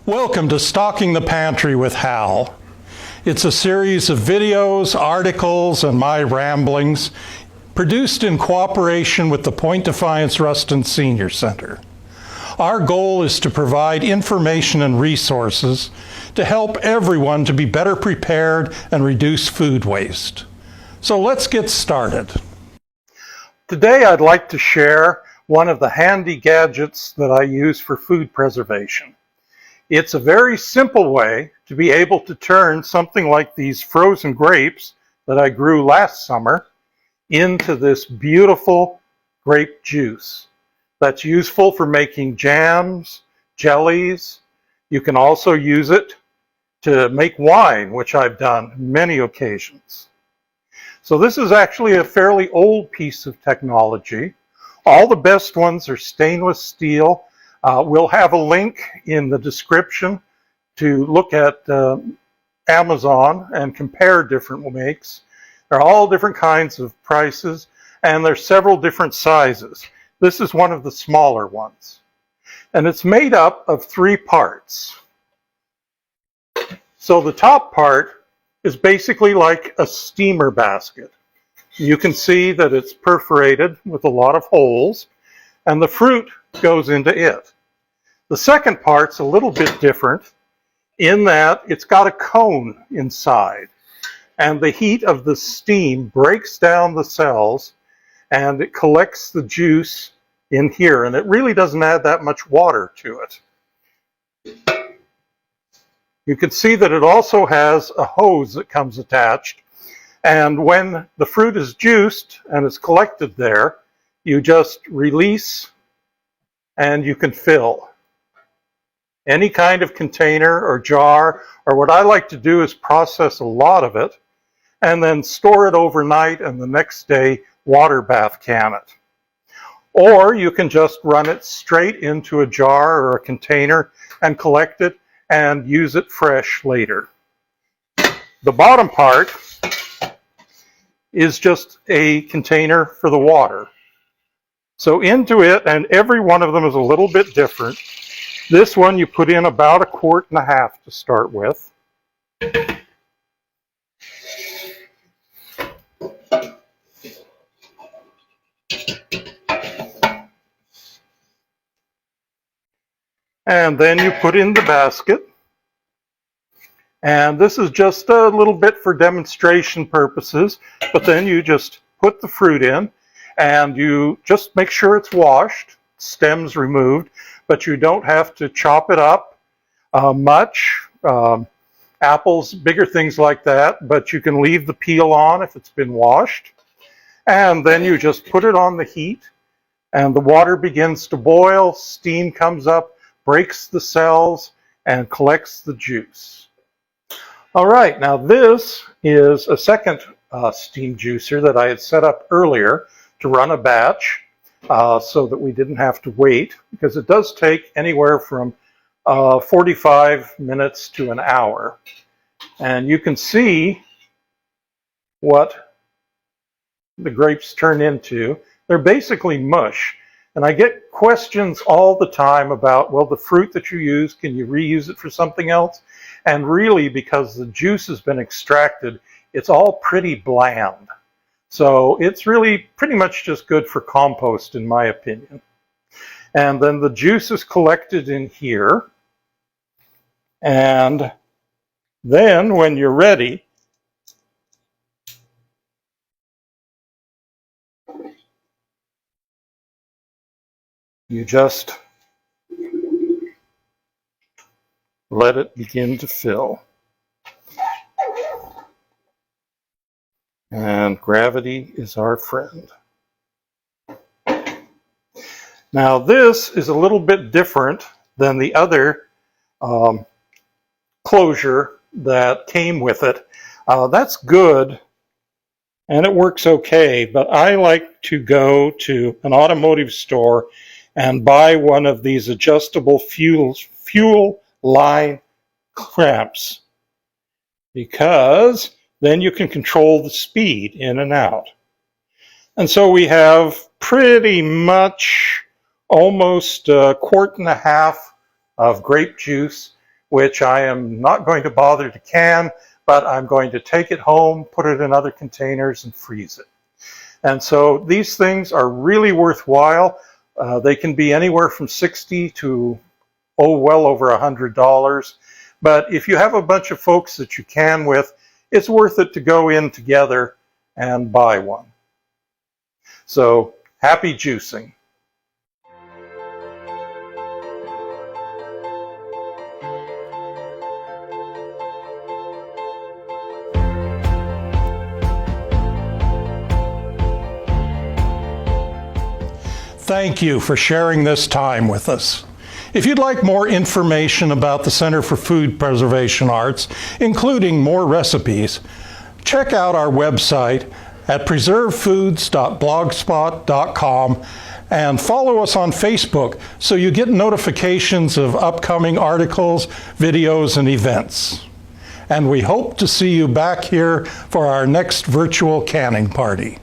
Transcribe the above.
Welcome to Stocking the Pantry with Hal. It's a series of videos, articles, and my ramblings produced in cooperation with the Defiance-Ruston Senior Center. Our goal is to provide information and resources to help everyone to be better prepared and reduce food waste. So let's get started. Today I'd like to share one of the handy gadgets that I use for food preservation. It's a very simple way to be able to turn something like these frozen grapes that I grew last summer into this beautiful grape juice that's useful for making jams, jellies. You can also use it to make wine, which I've done on many occasions. So this is actually a fairly old piece of technology. All the best ones are stainless steel. We'll have a link in the description to look at Amazon and compare different makes. They're all different kinds of prices, and there's several different sizes. This is one of the smaller ones. And it's made up of 3 parts. So the top part is basically like a steamer basket. You can see that it's perforated with a lot of holes, and the fruit goes into it. The second part's a little bit different in that it's got a cone inside, and the heat of the steam breaks down the cells and it collects the juice in here, and it really doesn't add that much water to it. You can see that it also has a hose that comes attached, and when the fruit is juiced and it's collected there, you just release and you can fill. Any kind of container or jar, or what I like to do is process a lot of it and then store it overnight and the next day water bath can it. Or you can just run it straight into a jar or a container and collect it and use it fresh later. The bottom part is just a container for the water. So into it, and every one of them is a little bit different. This one you put in about 1.5 quarts to start with. And then you put in the basket. And this is just a little bit for demonstration purposes, but then you just put the fruit in and you just make sure it's washed, stems removed, but you don't have to chop it up much. Apples, bigger things like that, but you can leave the peel on if it's been washed. And then you just put it on the heat and the water begins to boil, steam comes up, breaks the cells, and collects the juice. All right, now this is a second steam juicer that I had set up earlier to run a batch so that we didn't have to wait, because it does take anywhere from 45 minutes to an hour. And you can see what the grapes turn into. They're basically mush. And I get questions all the time about, well, the fruit that you use, can you reuse it for something else? And really, because the juice has been extracted, it's all pretty bland. So it's really pretty much just good for compost, in my opinion. And then the juice is collected in here. And then when you're ready, you just let it begin to fill. And gravity is our friend. Now this is a little bit different than the other closure that came with it. That's good and it works okay, but I like to go to an automotive store and buy one of these adjustable fuel line clamps, because then you can control the speed in and out. And so we have pretty much almost 1.5 quarts of grape juice which I am not going to bother to can, but I'm going to take it home, put it in other containers, and freeze it. And so these things are really worthwhile. They can be anywhere from $60 to, well over $100. But if you have a bunch of folks that you can with, it's worth it to go in together and buy one. So happy juicing. Thank you for sharing this time with us. If you'd like more information about the Center for Food Preservation Arts, including more recipes, check out our website at preservefoods.blogspot.com and follow us on Facebook so you get notifications of upcoming articles, videos, and events. And we hope to see you back here for our next virtual canning party.